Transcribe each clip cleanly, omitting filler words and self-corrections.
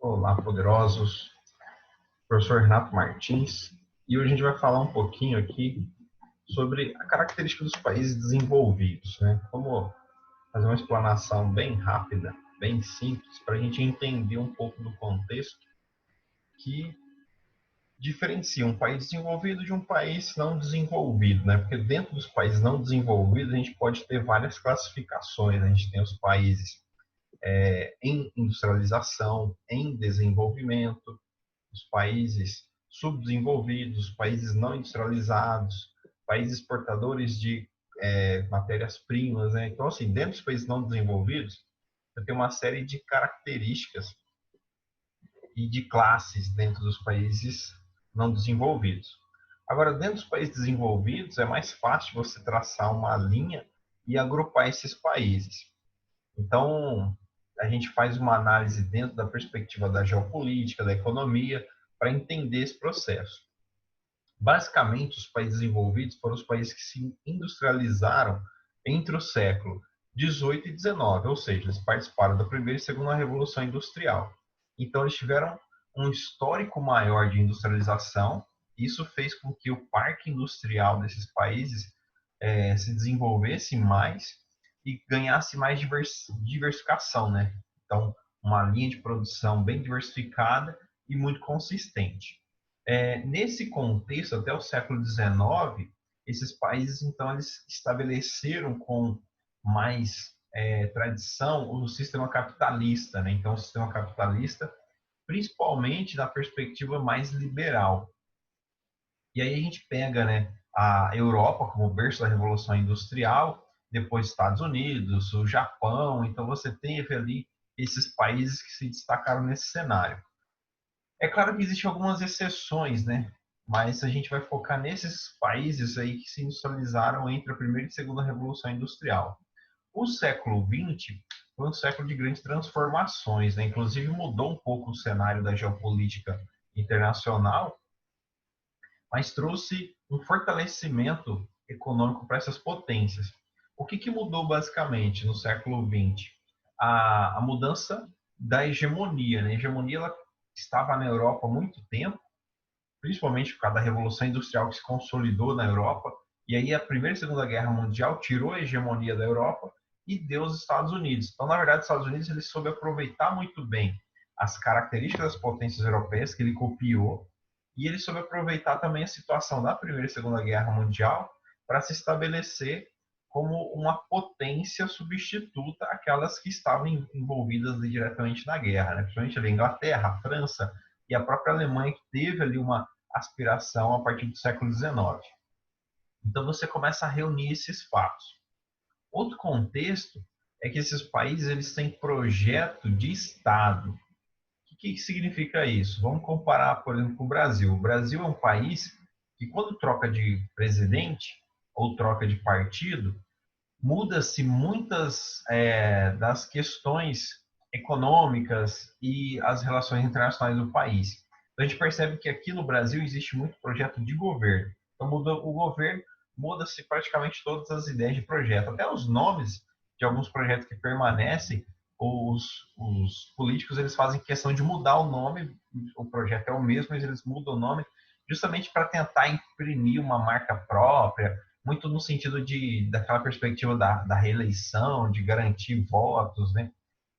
Olá, poderosos. Professor Renato Martins. E hoje a gente vai falar um pouquinho aqui sobre a característica dos países desenvolvidos, né? Vamos fazer uma explanação bem rápida, bem simples, para a gente entender um pouco do contexto que diferencia um país desenvolvido de um país não desenvolvido, né? Porque dentro dos países não desenvolvidos a gente pode ter várias classificações. A gente tem os países em industrialização, em desenvolvimento, os países subdesenvolvidos, os países não industrializados, países exportadores de matérias-primas, né? Então, assim, dentro dos países não desenvolvidos, eu tenho uma série de características e de classes dentro dos países não desenvolvidos. Agora, dentro dos países desenvolvidos, é mais fácil você traçar uma linha e agrupar esses países. Então, a gente faz uma análise dentro da perspectiva da geopolítica, da economia, para entender esse processo. Basicamente, os países desenvolvidos foram os países que se industrializaram entre o século 18 e 19, ou seja, eles participaram da primeira e segunda revolução industrial. Então, eles tiveram um histórico maior de industrialização. Isso fez com que o parque industrial desses países se desenvolvesse mais e ganhasse mais diversificação, né? Então, uma linha de produção bem diversificada e muito consistente. Nesse contexto, até o século XIX, esses países, então, eles estabeleceram com mais tradição o sistema capitalista, né? Então, o sistema capitalista, principalmente na perspectiva mais liberal. E aí a gente pega, né, a Europa como berço da Revolução Industrial, depois Estados Unidos, o Japão. Então, você teve ali esses países que se destacaram nesse cenário. É claro que existem algumas exceções, né? Mas a gente vai focar nesses países aí que se industrializaram entre a primeira e segunda revolução industrial. O século XX foi um século de grandes transformações, né? Inclusive mudou um pouco o cenário da geopolítica internacional, mas trouxe um fortalecimento econômico para essas potências. O que mudou basicamente no século XX? A mudança da hegemonia, né? A hegemonia ela estava na Europa há muito tempo, principalmente por causa da Revolução Industrial que se consolidou na Europa, e aí a Primeira e Segunda Guerra Mundial tirou a hegemonia da Europa e deu aos Estados Unidos. Então, na verdade, os Estados Unidos ele soube aproveitar muito bem as características das potências europeias que ele copiou, e ele soube aproveitar também a situação da Primeira e Segunda Guerra Mundial para se estabelecer como uma potência substituta àquelas que estavam envolvidas diretamente na guerra, né? Principalmente a Inglaterra, a França e a própria Alemanha, que teve ali uma aspiração a partir do século XIX. Então você começa a reunir esses fatos. Outro contexto é que esses países eles têm projeto de Estado. O que significa isso? Vamos comparar, por exemplo, com o Brasil. O Brasil é um país que, quando troca de presidente ou troca de partido, muda-se muitas das questões econômicas e as relações internacionais do país. Então, a gente percebe que aqui no Brasil existe muito projeto de governo. Então, muda o governo, muda-se praticamente todas as ideias de projeto. Até os nomes de alguns projetos que permanecem, os políticos eles fazem questão de mudar o nome, o projeto é o mesmo, mas eles mudam o nome justamente para tentar imprimir uma marca própria, muito no sentido daquela perspectiva da reeleição, de garantir votos, né?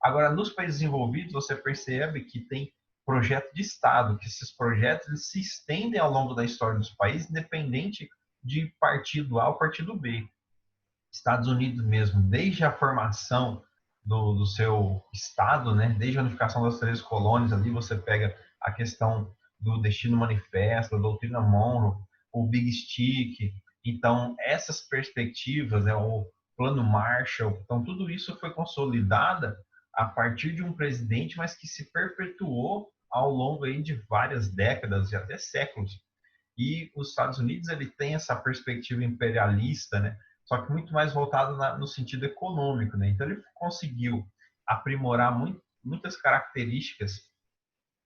Agora, nos países desenvolvidos, você percebe que tem projeto de Estado, que esses projetos eles se estendem ao longo da história dos países, independente de partido A ou partido B. Estados Unidos mesmo, desde a formação do seu Estado, né? Desde a unificação das 13 colônias, ali você pega a questão do Destino Manifesto, a doutrina Monroe, o Big Stick. Então, essas perspectivas, né, o Plano Marshall, então tudo isso foi consolidada a partir de um presidente, mas que se perpetuou ao longo aí de várias décadas e até séculos. E os Estados Unidos ele tem essa perspectiva imperialista, né? Só que muito mais voltado no sentido econômico, né? Então ele conseguiu aprimorar muitas características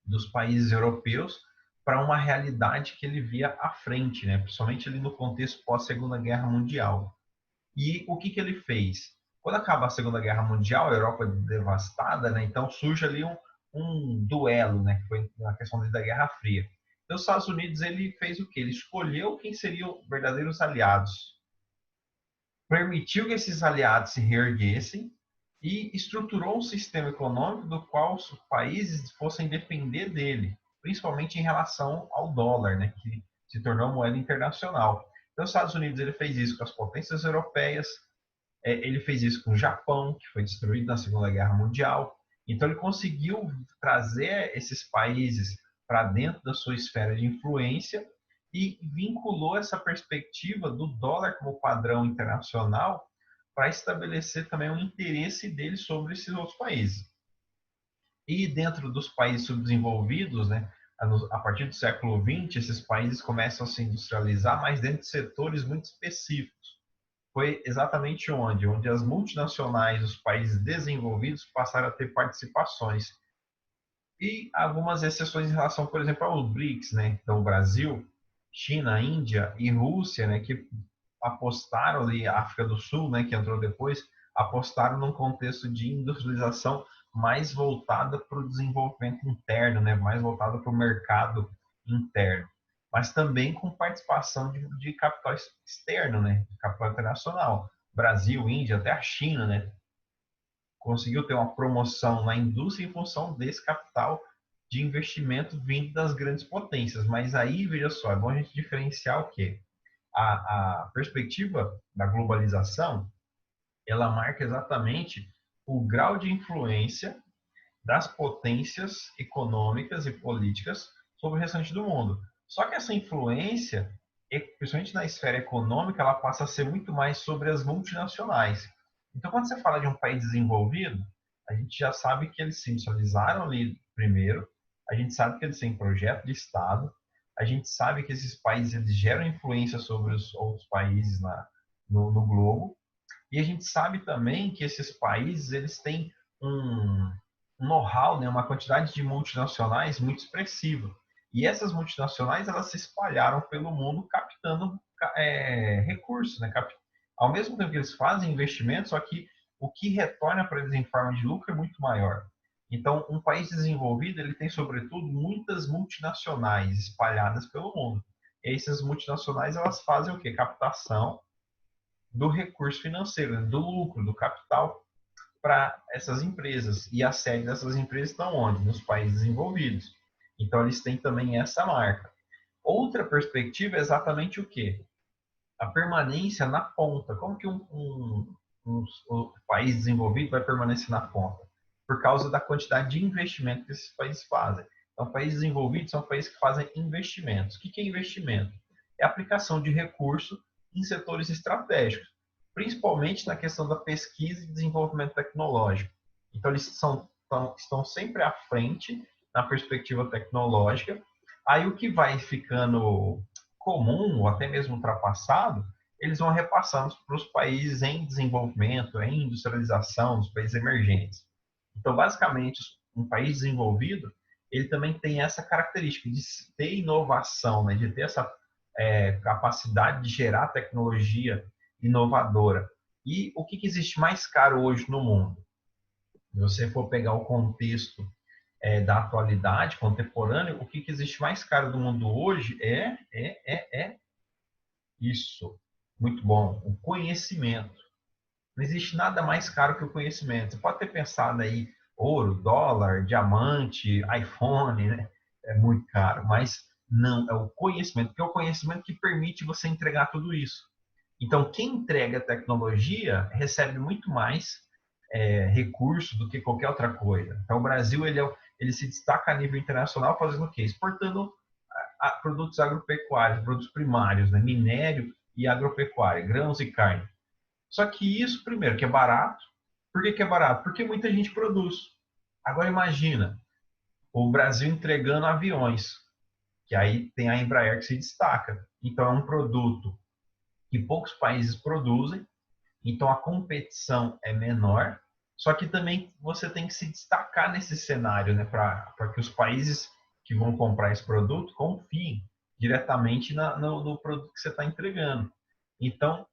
dos países europeus para uma realidade que ele via à frente, né? Principalmente ali no contexto pós-Segunda Guerra Mundial. E o que ele fez? Quando acaba a Segunda Guerra Mundial, a Europa é devastada, né? Então surge ali um duelo, né, que foi na questão da Guerra Fria. Então, os Estados Unidos ele fez o quê? Ele escolheu quem seriam verdadeiros aliados, permitiu que esses aliados se reerguessem e estruturou um sistema econômico do qual os países fossem depender dele, principalmente em relação ao dólar, né, que se tornou moeda internacional. Então, os Estados Unidos ele fez isso com as potências europeias, ele fez isso com o Japão, que foi destruído na Segunda Guerra Mundial. Então, ele conseguiu trazer esses países para dentro da sua esfera de influência e vinculou essa perspectiva do dólar como padrão internacional para estabelecer também o interesse dele sobre esses outros países. E dentro dos países subdesenvolvidos, né, a partir do século XX, esses países começam a se industrializar, mas dentro de setores muito específicos. Foi exatamente onde? Onde as multinacionais dos países desenvolvidos passaram a ter participações. E algumas exceções em relação, por exemplo, aos BRICS, né? Então, Brasil, China, Índia e Rússia, né? Que apostaram ali, África do Sul, né? Que entrou depois, apostaram num contexto de industrialização mais voltada para o desenvolvimento interno, né? Mais voltada para o mercado interno, mas também com participação de capital externo, né? De capital internacional. Brasil, Índia, até a China, né? Conseguiu ter uma promoção na indústria em função desse capital de investimento vindo das grandes potências. Mas aí, veja só, é bom a gente diferenciar o quê? A perspectiva da globalização, ela marca exatamente o grau de influência das potências econômicas e políticas sobre o restante do mundo. Só que essa influência, principalmente na esfera econômica, ela passa a ser muito mais sobre as multinacionais. Então, quando você fala de um país desenvolvido, a gente já sabe que eles se industrializaram ali primeiro, a gente sabe que eles têm projeto de Estado, a gente sabe que esses países eles geram influência sobre os outros países no globo, e a gente sabe também que esses países eles têm um know-how, né, uma quantidade de multinacionais muito expressiva. E essas multinacionais elas se espalharam pelo mundo captando recursos, né? Ao mesmo tempo que eles fazem investimentos, só que o que retorna para eles em forma de lucro é muito maior. Então, um país desenvolvido ele tem, sobretudo, muitas multinacionais espalhadas pelo mundo. E essas multinacionais elas fazem o quê? Captação do recurso financeiro, do lucro, do capital para essas empresas. E a sede dessas empresas estão onde? Nos países desenvolvidos. Então, eles têm também essa marca. Outra perspectiva é exatamente o quê? A permanência na ponta. Como que um país desenvolvido vai permanecer na ponta? Por causa da quantidade de investimento que esses países fazem. Então, países desenvolvidos são países que fazem investimentos. O que é investimento? É a aplicação de recurso em setores estratégicos, principalmente na questão da pesquisa e desenvolvimento tecnológico. Então, eles estão sempre à frente na perspectiva tecnológica. Aí, o que vai ficando comum, ou até mesmo ultrapassado, eles vão repassando para os países em desenvolvimento, em industrialização, os países emergentes. Então, basicamente, um país desenvolvido, ele também tem essa característica de ter inovação, né? De ter essa capacidade de gerar tecnologia inovadora. E o que existe mais caro hoje no mundo? Se você for pegar o contexto da atualidade, contemporâneo, o que existe mais caro do mundo hoje é isso. Muito bom. O conhecimento. Não existe nada mais caro que o conhecimento. Você pode ter pensado aí, ouro, dólar, diamante, iPhone, né? É muito caro, mas não, é o conhecimento, porque é o conhecimento que permite você entregar tudo isso. Então, quem entrega tecnologia recebe muito mais recurso do que qualquer outra coisa. Então, o Brasil ele se destaca a nível internacional fazendo o quê? Exportando produtos agropecuários, produtos primários, né? Minério e agropecuária, grãos e carne. Só que isso, primeiro, que é barato. Por que é barato? Porque muita gente produz. Agora imagina, o Brasil entregando aviões, que aí tem a Embraer que se destaca. Então é um produto que poucos países produzem, então a competição é menor, só que também você tem que se destacar nesse cenário, né, para que os países que vão comprar esse produto confiem diretamente no produto que você está entregando. Então,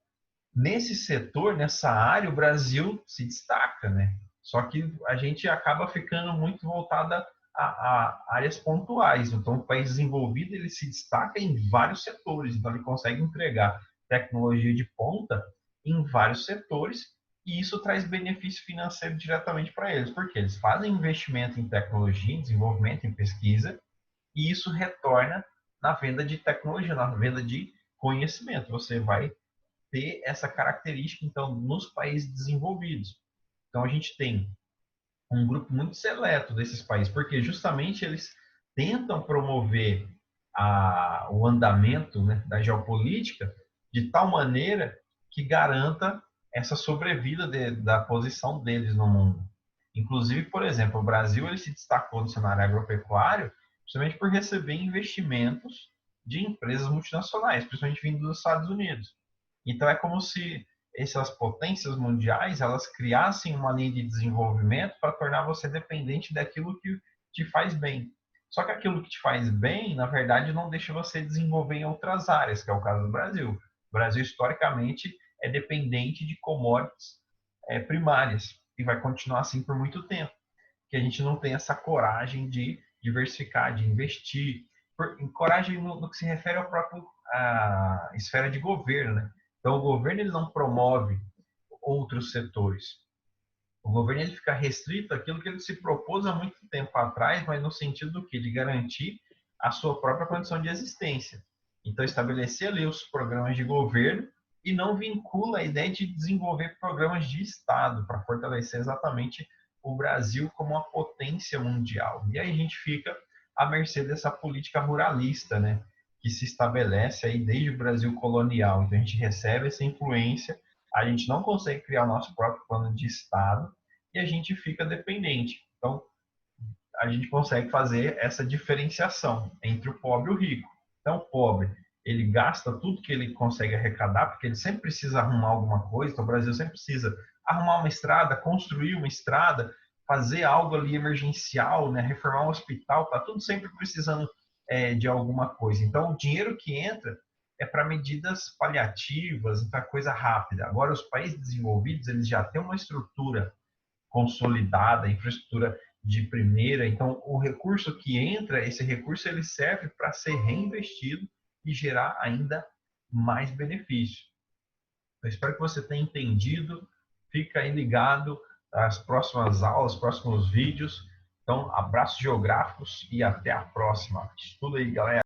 nesse setor, nessa área, o Brasil se destaca, né? Só que a gente acaba ficando muito voltada a áreas pontuais. Então, o país desenvolvido ele se destaca em vários setores. Então, ele consegue entregar tecnologia de ponta em vários setores e isso traz benefício financeiro diretamente para eles, porque eles fazem investimento em tecnologia, em desenvolvimento, em pesquisa, e isso retorna na venda de tecnologia, na venda de conhecimento. Você vai ter essa característica, então, nos países desenvolvidos. Então, a gente tem um grupo muito seleto desses países, porque justamente eles tentam promover o andamento, né, da geopolítica de tal maneira que garanta essa sobrevida da posição deles no mundo. Inclusive, por exemplo, o Brasil ele se destacou no cenário agropecuário justamente por receber investimentos de empresas multinacionais, principalmente vindo dos Estados Unidos. Então, é como se essas potências mundiais elas criassem uma linha de desenvolvimento para tornar você dependente daquilo que te faz bem. Só que aquilo que te faz bem, na verdade, não deixa você desenvolver em outras áreas, que é o caso do Brasil. O Brasil, historicamente, é dependente de commodities primárias e vai continuar assim por muito tempo, que a gente não tem essa coragem de diversificar, de investir. Coragem no que se refere ao próprio à esfera de governo, né? Então, o governo ele não promove outros setores. O governo ele fica restrito àquilo que ele se propôs há muito tempo atrás, mas no sentido do quê? De garantir a sua própria condição de existência. Então, estabelecer ali os programas de governo e não vincula a ideia de desenvolver programas de Estado para fortalecer exatamente o Brasil como uma potência mundial. E aí a gente fica à mercê dessa política ruralista, né? Que se estabelece aí desde o Brasil colonial. Então, a gente recebe essa influência, a gente não consegue criar o nosso próprio plano de Estado e a gente fica dependente. Então, a gente consegue fazer essa diferenciação entre o pobre e o rico. Então, o pobre, ele gasta tudo que ele consegue arrecadar, porque ele sempre precisa arrumar alguma coisa. Então, o Brasil sempre precisa arrumar uma estrada, construir uma estrada, fazer algo ali emergencial, né? Reformar um hospital, tá tudo sempre precisando de alguma coisa. Então, o dinheiro que entra é para medidas paliativas, para coisa rápida. Agora, os países desenvolvidos, eles já têm uma estrutura consolidada, infraestrutura de primeira. Então, o recurso que entra, esse recurso ele serve para ser reinvestido e gerar ainda mais benefício. Eu espero que você tenha entendido. Fica aí ligado às próximas aulas, próximos vídeos. Então, abraços geográficos e até a próxima. Estuda aí, galera.